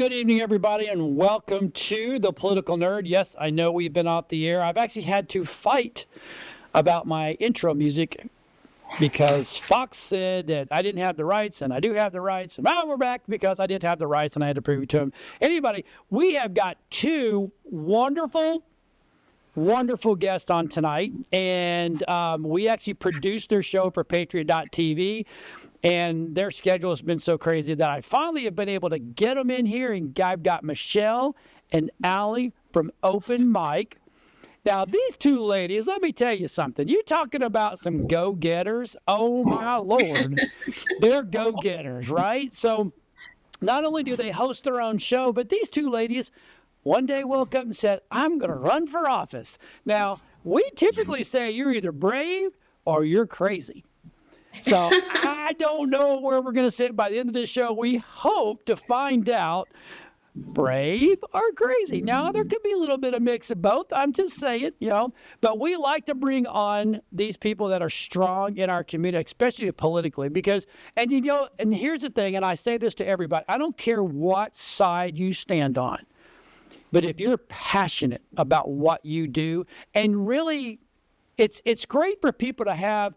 good evening, everybody, and welcome to The Political Nerd. Yes, I know we've been off the air. I've actually had to fight about my intro music because Fox said that I didn't have the rights, and I do have the rights. And now we're back because I didn't have the rights, and I had to prove it to them. Anybody, we have got two wonderful guests on tonight, and we actually produced their show for Patriot.tv. And their schedule has been so crazy that I finally have been able to get them in here. And I've got Michelle and Allie from Open Mic. Now, these two ladies, let me tell you something. You talking about some go-getters? Oh, my Lord. They're go-getters, right? So not only do they host their own show, but these two ladies one day woke up and said, I'm going to run for office. Now, we typically say you're either brave or you're crazy. So I don't know where we're going to sit by the end of this show. We hope to find out brave or crazy. Now, there could be a little bit of mix of both. I'm just saying, but we like to bring on these people that are strong in our community, especially politically, because, and here's the thing, and I say this to everybody, I don't care what side you stand on, but if you're passionate about what you do, and really, it's great for people to have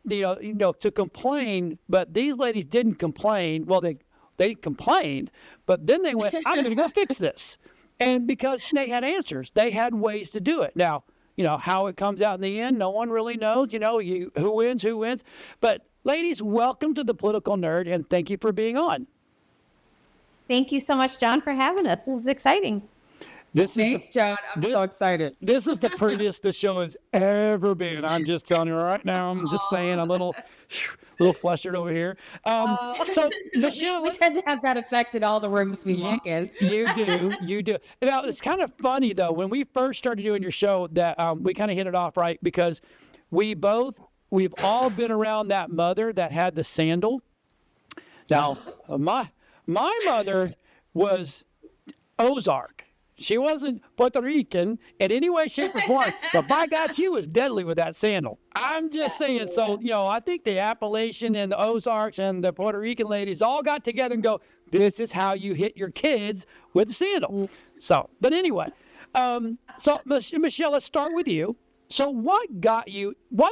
to complain, but these ladies didn't complain. Well, they complained, but then they went, I'm going to go fix this. And because they had answers, they had ways to do it. Now, how it comes out in the end, no one really knows, who wins. But ladies, welcome to The Political Nerd, and thank you for being on. Thank you so much, John, for having us. This is exciting. Thanks, John. I'm so excited. This is the prettiest the show has ever been. I'm just telling you right now. I'm just saying, I'm a little flustered over here. So Michelle, we tend to have that effect in all the rooms we walk in. You do. Now it's kind of funny though when we first started doing your show that we kind of hit it off right because we've all been around that mother that had the sandal. Now my mother was Ozark. She wasn't Puerto Rican in any way, shape, or form, but by God, she was deadly with that sandal. I'm just saying. So, I think the Appalachian and the Ozarks and the Puerto Rican ladies all got together and go, this is how you hit your kids with the sandal. So, but anyway, so Michelle, let's start with you. So what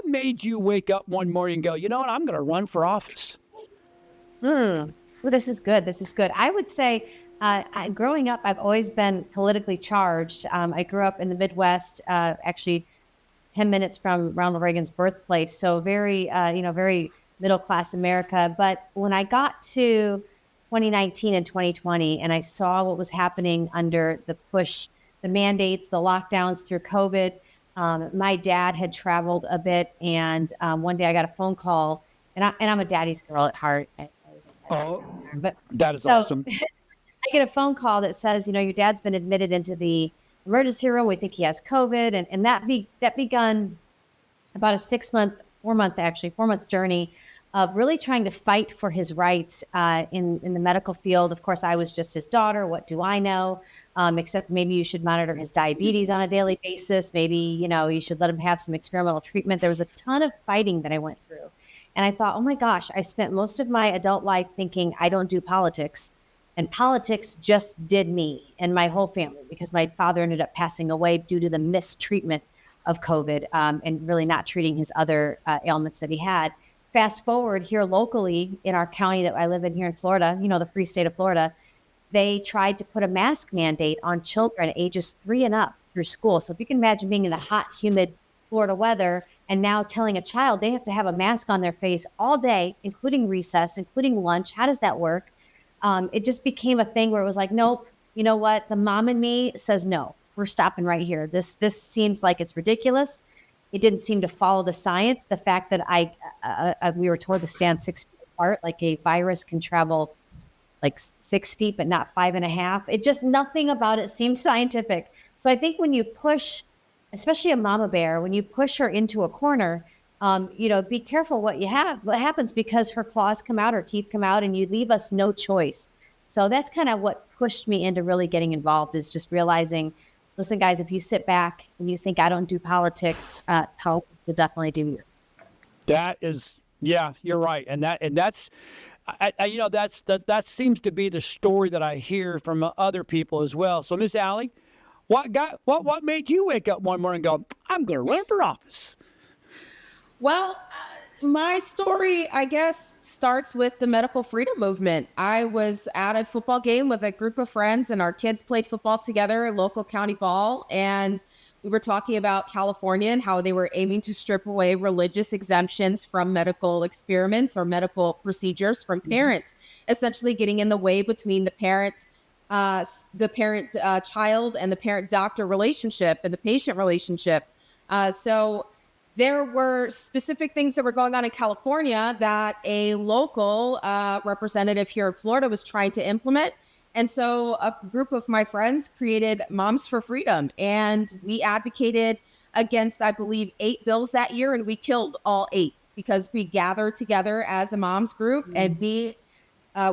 made you wake up one morning and go, you know what, I'm going to run for office? Well, this is good. I would say, growing up, I've always been politically charged. I grew up in the Midwest, actually 10 minutes from Ronald Reagan's birthplace. So very middle-class America. But when I got to 2019 and 2020, and I saw what was happening under the push, the mandates, the lockdowns through COVID, my dad had traveled a bit. And one day I got a phone call, and I'm a daddy's girl at heart. But that is awesome. I get a phone call that says, your dad's been admitted into the emergency room. We think he has COVID. And that begun about a 4-month journey of really trying to fight for his rights in the medical field. Of course, I was just his daughter. What do I know? Except maybe you should monitor his diabetes on a daily basis. Maybe, you should let him have some experimental treatment. There was a ton of fighting that I went through. And I thought, oh my gosh, I spent most of my adult life thinking I don't do politics. And politics just did me and my whole family because my father ended up passing away due to the mistreatment of COVID and really not treating his other ailments that he had. Fast forward here locally in our county that I live in here in Florida, the free state of Florida, they tried to put a mask mandate on children ages 3 and up through school. So if you can imagine being in the hot, humid Florida weather and now telling a child they have to have a mask on their face all day, including recess, including lunch, how does that work? It just became a thing where it was like, nope, you know what? The mom in me says, no, we're stopping right here. This seems like it's ridiculous. It didn't seem to follow the science. The fact that we were told to stand 6 feet apart, like a virus can travel like 6 feet, but not 5.5. It just, nothing about it seemed scientific. So I think when you push, especially a mama bear, when you push her into a corner, be careful what happens because her claws come out, her teeth come out, and you leave us no choice. So that's kind of what pushed me into really getting involved is just realizing, listen, guys, if you sit back and you think I don't do politics, politics will definitely do you. That is, yeah, you're right. And that's, that seems to be the story that I hear from other people as well. So, Miss Allie, what made you wake up one morning and go, I'm going to run for office? Well, my story, I guess, starts with the medical freedom movement. I was at a football game with a group of friends, and our kids played football together at local county ball. And we were talking about California and how they were aiming to strip away religious exemptions from medical experiments or medical procedures from parents, essentially getting in the way between the parent child and the parent doctor relationship and the patient relationship. So there were specific things that were going on in California that a local representative here in Florida was trying to implement. And so a group of my friends created Moms for Freedom, and we advocated against, I believe, 8 bills that year, and we killed all 8 because we gathered together as a moms group, and we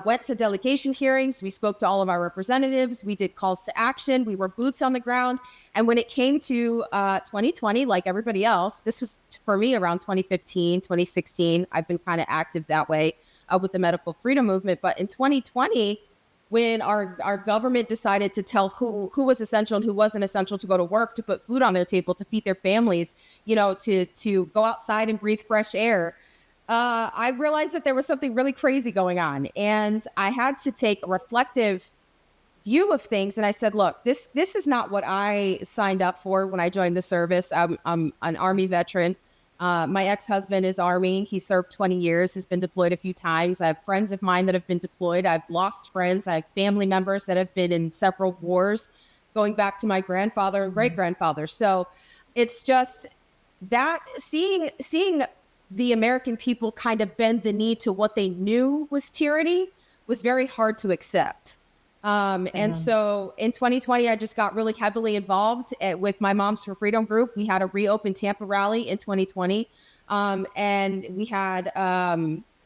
went to delegation hearings. We spoke to all of our representatives. We did calls to action. We were boots on the ground. And when it came to 2020, like everybody else, this was for me around 2015, 2016. I've been kind of active that way with the medical freedom movement. But in 2020, when our government decided to tell who was essential and who wasn't essential to go to work, to put food on their table, to feed their families, to go outside and breathe fresh air, I realized that there was something really crazy going on. And I had to take a reflective view of things. And I said, look, this is not what I signed up for when I joined the service. I'm an Army veteran. My ex-husband is Army. He served 20 years, has been deployed a few times. I have friends of mine that have been deployed. I've lost friends. I have family members that have been in several wars, going back to my grandfather and great-grandfather. So it's just that seeing the American people kind of bend the knee to what they knew was tyranny was very hard to accept. And so in 2020, I just got really heavily involved with my Moms for Freedom group. We had a Reopen Tampa rally in 2020. And we had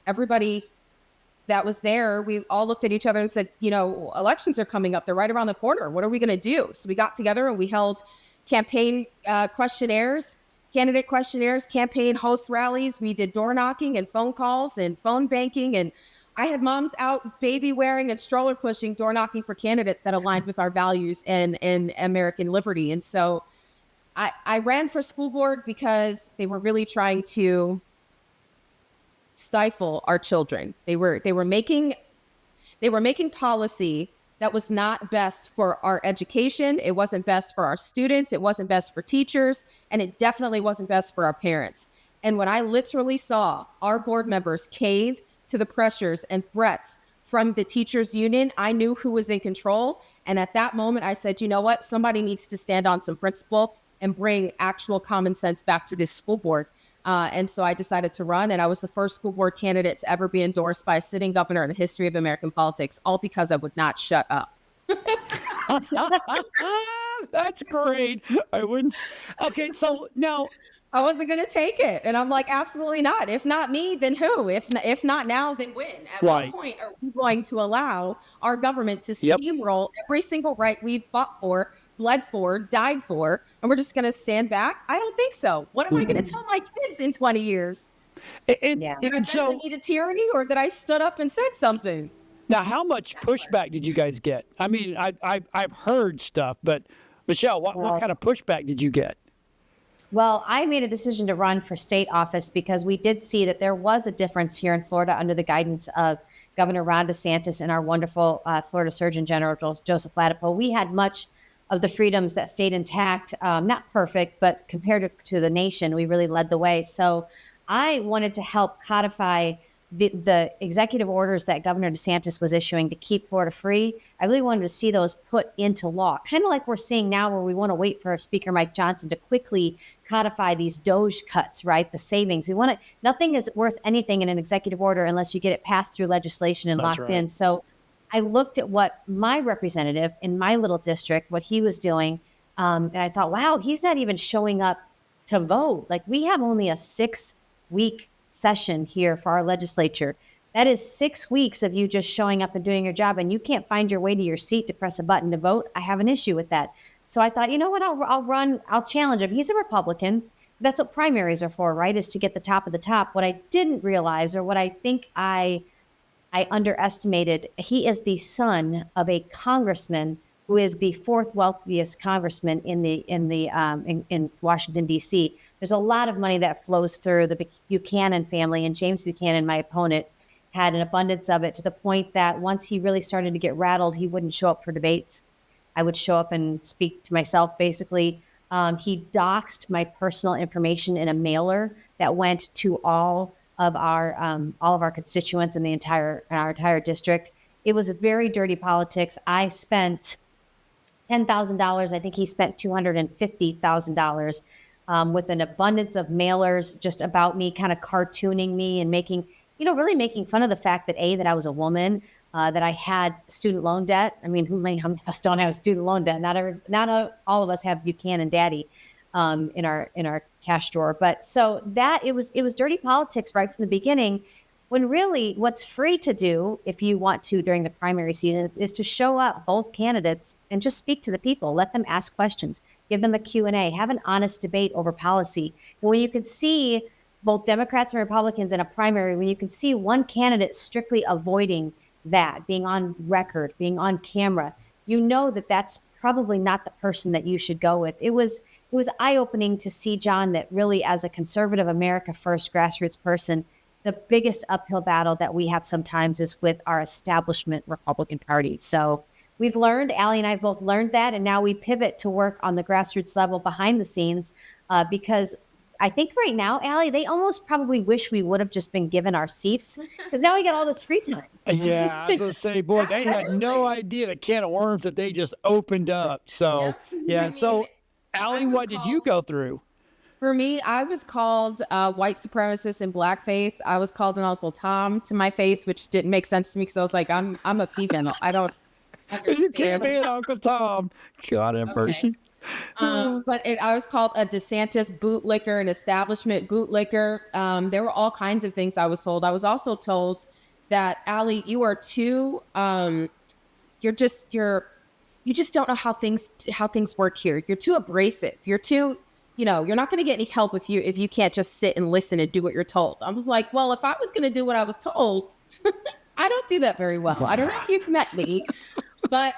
everybody that was there. We all looked at each other and said, elections are coming up. They're right around the corner. What are we going to do? So we got together and we held campaign questionnaires, candidate questionnaires, campaign host rallies. We did door knocking and phone calls and phone banking, and I had moms out baby wearing and stroller pushing, door knocking for candidates that aligned with our values and American liberty. And so I ran for school board because they were really trying to stifle our children. They were making policy that was not best for our education. It wasn't best for our students. It wasn't best for teachers. And it definitely wasn't best for our parents. And when I literally saw our board members cave to the pressures and threats from the teachers union, I knew who was in control. And at that moment, I said, you know what? Somebody needs to stand on some principle and bring actual common sense back to this school board. And so I decided to run, and I was the first school board candidate to ever be endorsed by a sitting governor in the history of American politics, all because I would not shut up. That's great. I wouldn't. Okay, so now I wasn't going to take it. And I'm like, absolutely not. If not me, then who? If not now, then when? At what point are we going to allow our government to steamroll every single right we've fought for, bled for, died for, and we're just going to stand back? I don't think so. What am I going to tell my kids in 20 years? Did I bend the knee to tyranny, or that I stood up and said something? Now, how much pushback did you guys get? I mean, I've heard stuff, but Michelle, what kind of pushback did you get? Well, I made a decision to run for state office because we did see that there was a difference here in Florida under the guidance of Governor Ron DeSantis and our wonderful Florida Surgeon General, Joseph Ladapo. We had much of the freedoms that stayed intact, not perfect, but compared to the nation, we really led the way. So I wanted to help codify the executive orders that Governor DeSantis was issuing to keep Florida free. I really wanted to see those put into law, kind of like we're seeing now, where we want to wait for Speaker Mike Johnson to quickly codify these DOGE cuts, right? The savings. Nothing is worth anything in an executive order unless you get it passed through legislation and locked in. So I looked at what my representative in my little district, what he was doing, and I thought, wow, he's not even showing up to vote. Like, we have only a 6-week session here for our legislature. That is 6 weeks of you just showing up and doing your job, and you can't find your way to your seat to press a button to vote. I have an issue with that. So I thought, you know what, I'll challenge him. He's a Republican. That's what primaries are for, right? Is to get the top of the top. What I didn't realize, or what I think I I underestimated. He is the son of a congressman who is the fourth wealthiest congressman in Washington D.C. There's a lot of money that flows through the Buchanan family, and James Buchanan, my opponent, had an abundance of it to the point that once he really started to get rattled, he wouldn't show up for debates. I would show up and speak to myself, basically. He doxed my personal information in a mailer that went to all of our constituents in our entire district. It was a very dirty politics. I spent $10,000. I think he spent $250,000 with an abundance of mailers just about me, kind of cartooning me and making, really making fun of the fact that that I was a woman, that I had student loan debt. I mean, who many of us don't have student loan debt? Not all of us have Buchanan Daddy in our cash drawer. But so that it was dirty politics right from the beginning. When really what's free to do, if you want to during the primary season, is to show up both candidates and just speak to the people, let them ask questions, give them a Q&A, have an honest debate over policy. And when you can see both Democrats and Republicans in a primary, when you can see one candidate strictly avoiding that, being on record, being on camera, you know that that's probably not the person that you should go with. It was eye-opening to see, John, that really as a conservative America First grassroots person, the biggest uphill battle that we have sometimes is with our establishment Republican Party. So we've learned, Allie and I have both learned that, and now we pivot to work on the grassroots level behind the scenes because I think right now, Allie, they almost probably wish we would have just been given our seats because now we got all this free time. Yeah, I was going to say, boy, they had no idea the can of worms that they just opened up. So, yeah. So, Allie, what did you go through? For me, I was called white supremacist in blackface. I was called an Uncle Tom to my face, which didn't make sense to me because I was like, I'm a female. I don't understand. You can't be an Uncle Tom. God have mercy. But I was called a DeSantis bootlicker, an establishment bootlicker. There were all kinds of things I was told. I was also told that, Allie, you are too, you just don't know how things work here. You're too abrasive. You're too, you're not going to get any help if you can't just sit and listen and do what you're told. I was like, well, if I was going to do what I was told, I don't do that very well. I don't know if you've met me. But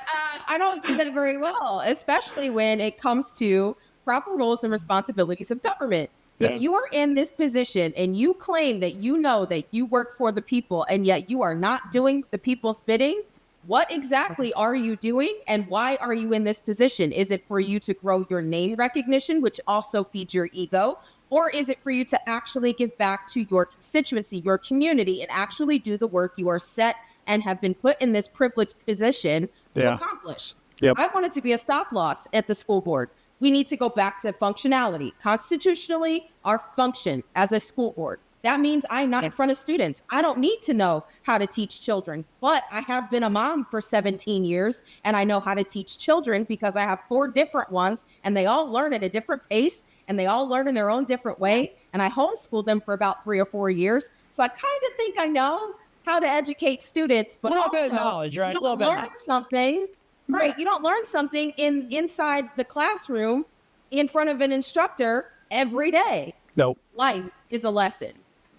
I don't do that very well, especially when it comes to proper roles and responsibilities of government. Yeah. If you are in this position and you claim that you know that you work for the people and yet you are not doing the people's bidding, what exactly are you doing and why are you in this position? Is it for you to grow your name recognition, which also feeds your ego? Or is it for you to actually give back to your constituency, your community, and actually do the work you are set and have been put in this privileged position to accomplish? Yep. I want it to be a stop loss at the school board. We need to go back to functionality. Constitutionally, our function as a school board. That means I'm not in front of students. I don't need to know how to teach children, but I have been a mom for 17 years and I know how to teach children because I have 4 different ones and they all learn at a different pace and they all learn in their own different way. And I homeschooled them for about 3 or 4 years. So I kind of think I know how to educate students, but a little also bit of knowledge, right? You don't learn something, right? You don't learn something inside the classroom in front of an instructor every day. Nope. Life is a lesson.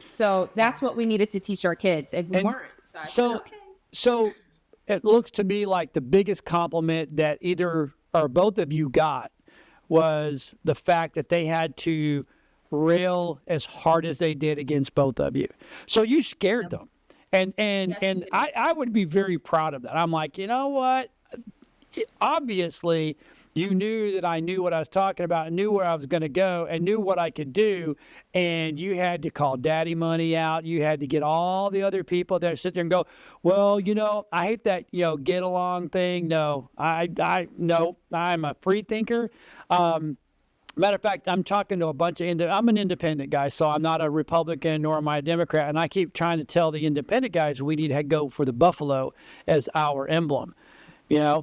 So that's what we needed to teach our kids, and we weren't. So it looks to me like the biggest compliment that either or both of you got was the fact that they had to rail as hard as they did against both of you. So you scared them. And yes, I would be very proud of that. I'm like, you know what? Obviously, you knew that I knew what I was talking about, and knew where I was going to go, and knew what I could do. And you had to call Daddy Money out. You had to get all the other people that sit there and go, well, I hate that, get along thing. No, no, I'm a free thinker. Matter of fact, I'm talking to a bunch of I'm an independent guy, so I'm not a Republican nor am I a Democrat. And I keep trying to tell the independent guys we need to go for the buffalo as our emblem,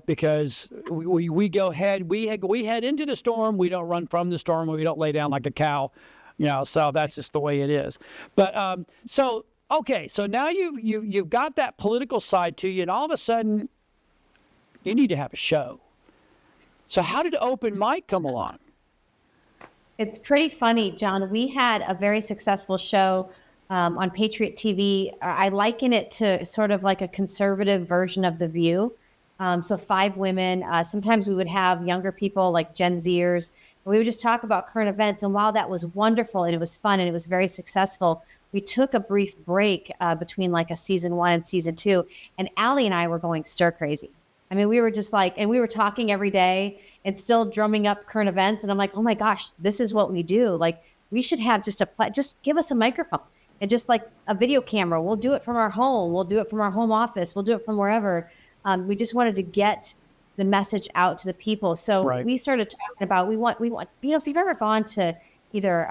because we go ahead, we head into the storm. We don't run from the storm. We don't lay down like a cow, so that's just the way it is. But so now you've got that political side to you, and all of a sudden you need to have a show. So how did open mic come along? It's pretty funny, John. We had a very successful show on Patriot TV. I liken it to sort of like a conservative version of The View. So 5 women. Sometimes we would have younger people like Gen Zers. And we would just talk about current events. And while that was wonderful and it was fun and it was very successful, we took a brief break between like a season 1 and season 2. And Allie and I were going stir crazy. I mean, we were just like, and we were talking every day and still drumming up current events. And I'm like, oh my gosh, this is what we do. Like, we should have just give us a microphone and just like a video camera. We'll do it from our home. We'll do it from our home office. We'll do it from wherever. We just wanted to get the message out to the people. So we started talking about, we want, if you've ever gone to either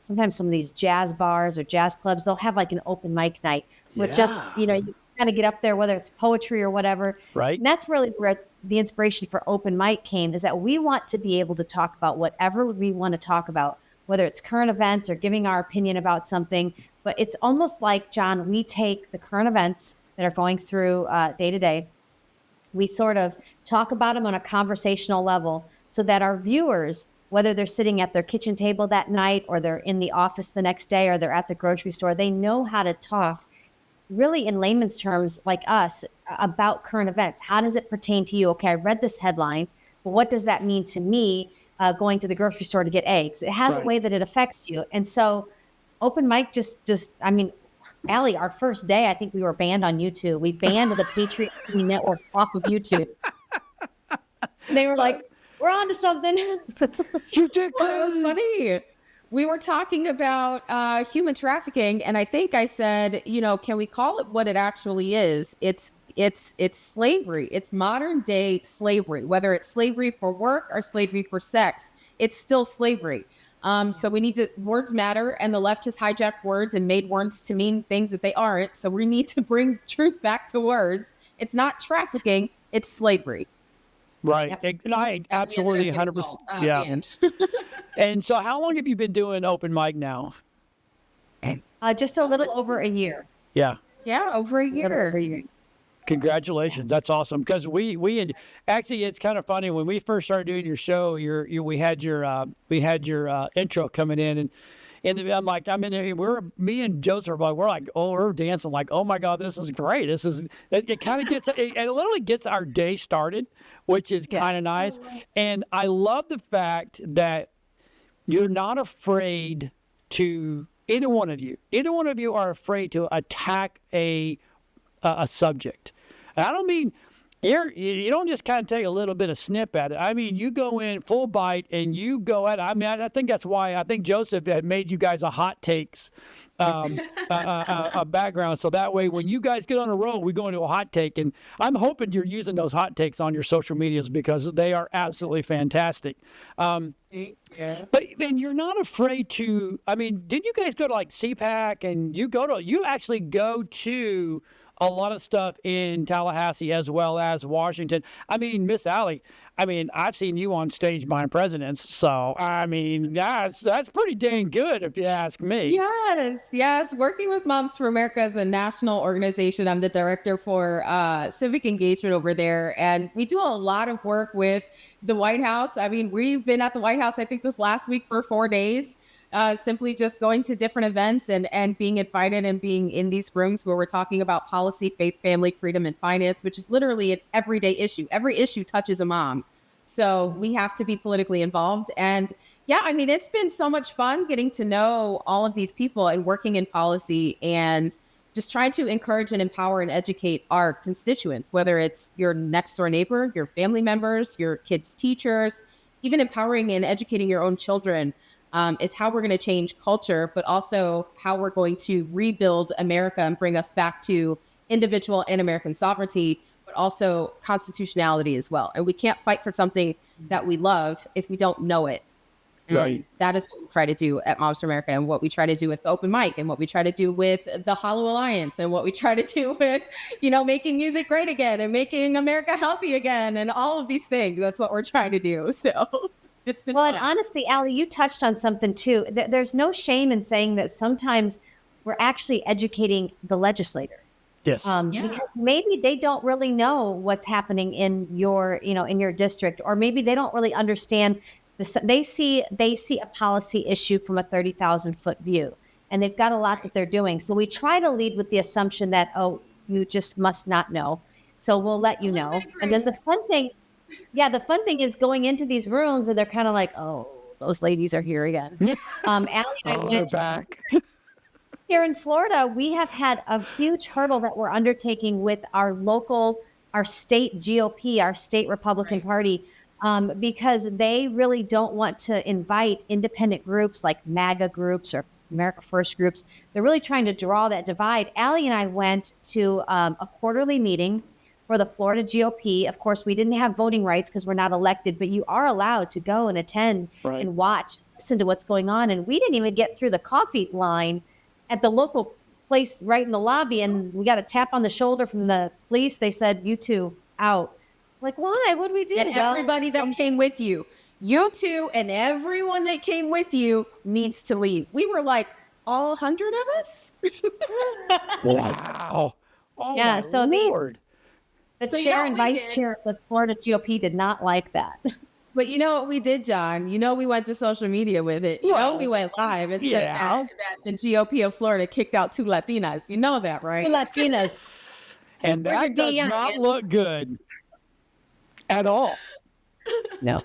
sometimes some of these jazz bars or jazz clubs, they'll have like an open mic night with just, you kind of get up there, whether it's poetry or whatever. Right. And that's really where the inspiration for open mic came, is that we want to be able to talk about whatever we want to talk about, whether it's current events or giving our opinion about something. But it's almost like, John, we take the current events that are going through day to day. We sort of talk about them on a conversational level so that our viewers, whether they're sitting at their kitchen table that night or they're in the office the next day or they're at the grocery store, they know how to talk really in layman's terms like us about current events. How does it pertain to you? Okay, I read this headline, but what does that mean to me going to the grocery store to get eggs? It has a way that it affects you. And so open mic I mean, Allie, our first day, I think we were banned on YouTube. We banned the Patriot TV network off of YouTube. They were like, we're on to something. You did Well, it was funny. We were talking about human trafficking, and I think I said, can we call it what it actually is? It's slavery. It's modern day slavery, whether it's slavery for work or slavery for sex. It's still slavery. So we need to, words matter, and the left has hijacked words and made words to mean things that they aren't. So we need to bring truth back to words. It's not trafficking, it's slavery. Right. Yep. And I absolutely 100%. Yeah. And so how long have you been doing open mic now? Just a little over a year. Yeah. Yeah, over a year. Congratulations. That's awesome. Because we actually, it's kind of funny when we first started doing your show, we had your intro coming in, and I'm like, me and Joseph we're like, we're dancing like, oh my God, this is great. It kind of gets, it literally gets our day started, which is kind of nice. And I love the fact that you're not afraid to, either one of you are afraid to attack a subject. And I don't mean you don't just kind of take a little bit of snip at it. I mean, you go in full bite and you go at it. I mean, I think that's why I think Joseph had made you guys a hot takes a background. So that way, when you guys get on a roll, we go into a hot take. And I'm hoping you're using those hot takes on your social medias because they are absolutely fantastic. But then you're not afraid to, I mean, didn't you guys go to like CPAC and you actually go to a lot of stuff in Tallahassee as well as Washington. I mean, Miss Allie, I've seen you on stage behind presidents. So, I mean, that's pretty dang good if you ask me. Yes. Working with Moms for America is a national organization. I'm the director for civic engagement over there. And we do a lot of work with the White House. I mean, we've been at the White House, I think this last week for 4 days. Simply just going to different events and being invited and being in these rooms where we're talking about policy, faith, family, freedom, and finance, which is literally an everyday issue. Every issue touches a mom. So we have to be politically involved. And yeah, I mean, it's been so much fun getting to know all of these people and working in policy and just trying to encourage and empower and educate our constituents, whether it's your next door neighbor, your family members, your kids' teachers, even empowering and educating your own children. Is how we're going to change culture, but also how we're going to rebuild America and bring us back to individual and American sovereignty, but also constitutionality as well. And we can't fight for something that we love if we don't know it. Right. That is what we try to do at Moms for America, and what we try to do with the open mic, and what we try to do with the Hollow Alliance, and what we try to do with, making music great again and making America healthy again, and all of these things. That's what we're trying to do. So it's been fun. And honestly, Allie, you touched on something too. There's no shame in saying that sometimes we're actually educating the legislator. Yes. Because maybe they don't really know what's happening in your district, or maybe they don't really understand. They see a policy issue from a 30,000 foot view, and they've got a lot that they're doing. So we try to lead with the assumption that, oh, you just must not know. So we'll let you know. And there's the fun thing. Yeah, the fun thing is going into these rooms and they're kind of like, oh, those ladies are here again. Allie and I They're went back. here in Florida. We have had a huge hurdle that we're undertaking with our state GOP, our state Republican Party, because they really don't want to invite independent groups like MAGA groups or America First groups. They're really trying to draw that divide. Allie and I went to a quarterly meeting for the Florida GOP. Of course, we didn't have voting rights because we're not elected, but you are allowed to go and attend and watch, listen to what's going on. And we didn't even get through the coffee line at the local place right in the lobby, and we got a tap on the shoulder from the police. They said, "You two out." Like, why? What do we do? And everybody that came with you, you two and everyone that came with you needs to leave. We were like, all 100 of us? Wow. Oh, Yeah, my so Lord. the So you chair know and what we vice did? chair of the Florida GOP did not like that. But you know what we did, John? You know we went to social media with it. You know we went live and said that the GOP of Florida kicked out 2 Latinas. You know that, right? Latinas. And Where's your that does DEI not again? look good at all. No.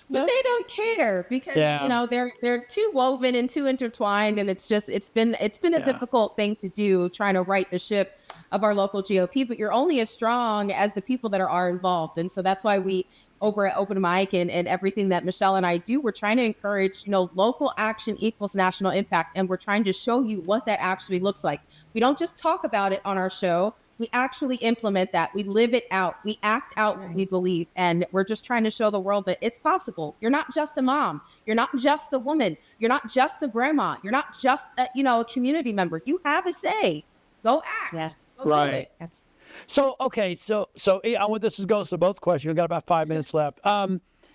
But they don't care because Yeah. you know they're too woven and too intertwined, and it's been a difficult thing to do trying to right the ship of our local GOP. But you're only as strong as the people that are involved, and so that's why we over at Open Mic and everything that Michelle and I do, we're trying to encourage local action equals national impact, and we're trying to show you what that actually looks like. We don't just talk about it on our show. We actually implement that. We live it out. We act out what we believe. And we're just trying to show the world that it's possible. You're not just a mom. You're not just a woman. You're not just a grandma. You're not just a community member. You have a say. Go act. Yeah. Go do Right. it. So, okay. So I want this to go to both questions. We've got about 5 minutes left.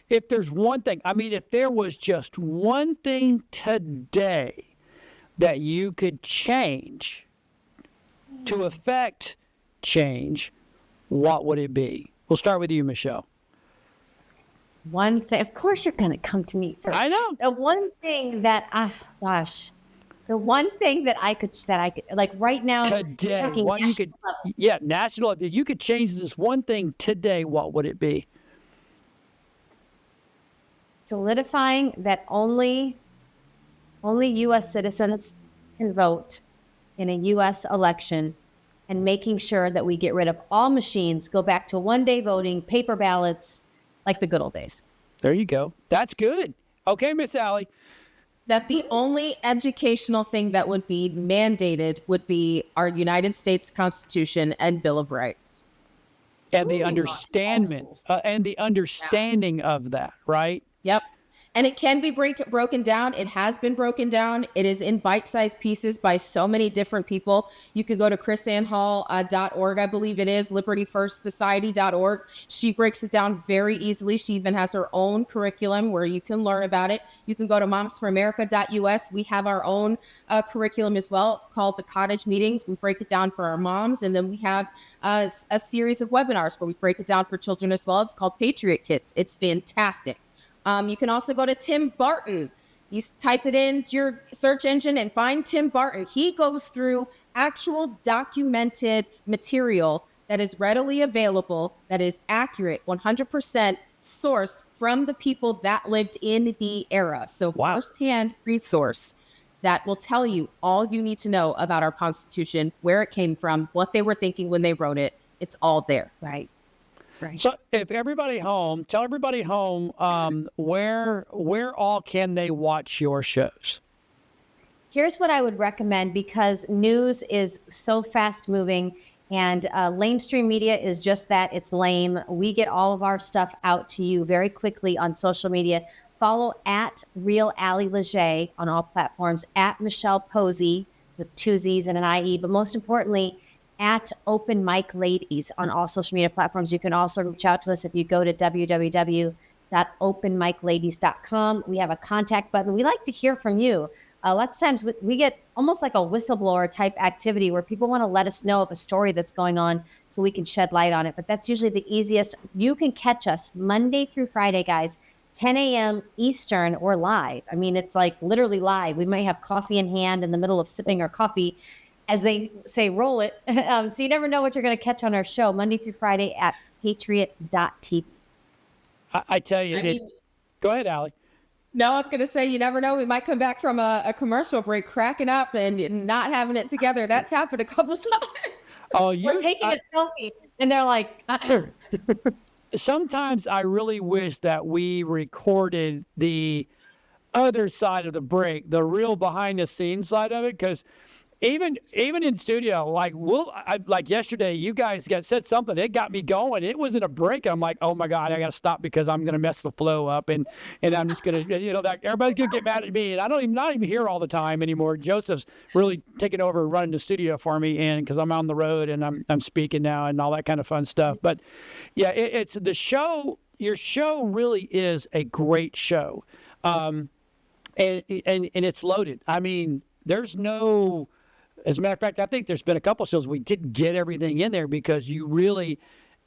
If there's one thing, if there was just one thing today that you could change to affect change, what would it be? We'll start with you, Michelle. One thing, of course, you're going to come to me first. I know. The one thing that the one thing that I could like right now Today, talking what you national could, level. national. If you could change this one thing today, what would it be? Solidifying that only U.S. citizens can vote in a U.S. election, and making sure that we get rid of all machines, go back to one-day voting, paper ballots, like the good old days. There you go. That's good. Okay, Miss Allie. That the only educational thing that would be mandated would be our United States Constitution and Bill of Rights. And the understanding of that, right? Yep. And it can be broken down. It has been broken down. It is in bite-sized pieces by so many different people. You could go to chrisannhall.org, I believe it is, libertyfirstsociety.org. She breaks it down very easily. She even has her own curriculum where you can learn about it. You can go to momsforamerica.us. We have our own curriculum as well. It's called the Cottage Meetings. We break it down for our moms. And then we have a series of webinars where we break it down for children as well. It's called Patriot Kits. It's fantastic. You can also go to Tim Barton. You type it into your search engine and find Tim Barton. He goes through actual documented material that is readily available, that is accurate, 100% sourced from the people that lived in the era. So firsthand resource that will tell you all you need to know about our Constitution, where it came from, what they were thinking when they wrote it. It's all there. Right. So if tell everybody home, where all can they watch your shows? Here's what I would recommend, because news is so fast moving, and lamestream media is just that. It's lame. We get all of our stuff out to you very quickly on social media. Follow at Real Allie Leger on all platforms, at Michelle Posey with 2 Z's and an IE, but most importantly, at Open Mic Ladies on all social media platforms. You can also reach out to us if you go to www.openmicladies.com. We have a contact button. We like to hear from you. Lots of times we get almost like a whistleblower type activity where people want to let us know of a story that's going on so we can shed light on it. But that's usually the easiest. You can catch us Monday through Friday, guys, 10 a.m. Eastern or live. I mean, it's like literally live. We might have coffee in hand in the middle of sipping our coffee, as they say, roll it. So you never know what you're going to catch on our show, Monday through Friday at patriot.tv. I tell you, I mean, go ahead, Allie. no, I was going to say, you never know. We might come back from a commercial break cracking up and not having it together. That's happened a couple times. Oh, We're taking a selfie, and they're like, sometimes I really wish that we recorded the other side of the break, the real behind the scenes side of it, because even in studio, like like yesterday, you guys said something, it got me going. It wasn't a break. I'm like, oh my God, I got to stop because I'm gonna mess the flow up, and I'm just gonna, that everybody's gonna get mad at me, and I don't even not even here all the time anymore. Joseph's really taking over running the studio for me, and because I'm on the road and I'm speaking now and all that kind of fun stuff. But yeah, it's the show. Your show really is a great show, and it's loaded. I mean, there's no. As a matter of fact, I think there's been a couple shows we didn't get everything in there because you really,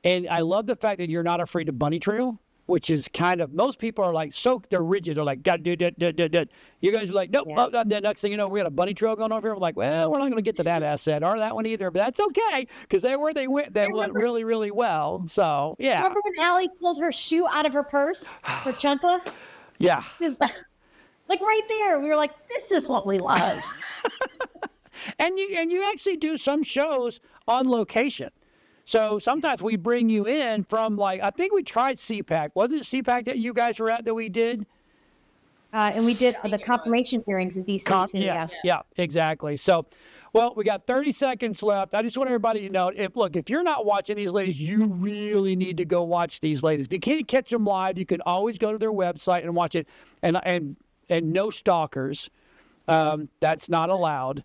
and I love the fact that you're not afraid of bunny trail, which is kind of, most people are like, they're rigid. They're like, God, do. You guys are like, nope. Yeah. The next thing you know, we got a bunny trail going over here. We're like, well, we're not going to get to that asset or that one either, but that's okay because they went really, really well. So, yeah. remember when Allie pulled her shoe out of her purse, her chancla? Yeah. It was like right there. We were like, this is what we love. And you actually do some shows on location. So sometimes we bring you in from, like, I think we tried CPAC. Wasn't it CPAC that you guys were at that we did? And we did the confirmation hearings in DC too. Yeah, exactly. So, well, we got 30 seconds left. I just want everybody to know, if you're not watching these ladies, you really need to go watch these ladies. If you can't catch them live, you can always go to their website and watch it. And no stalkers. That's not allowed.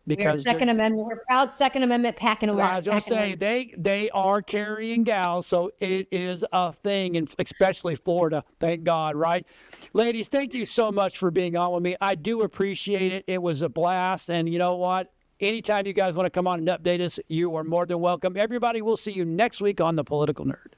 Because Second Amendment, we're proud Second Amendment packing away. I was going to say they are carrying gals, so it is a thing, and especially Florida. Thank God, right? Ladies, thank you so much for being on with me. I do appreciate it. It was a blast, and you know what? Anytime you guys want to come on and update us, you are more than welcome. Everybody, we'll see you next week on The Political Nerd.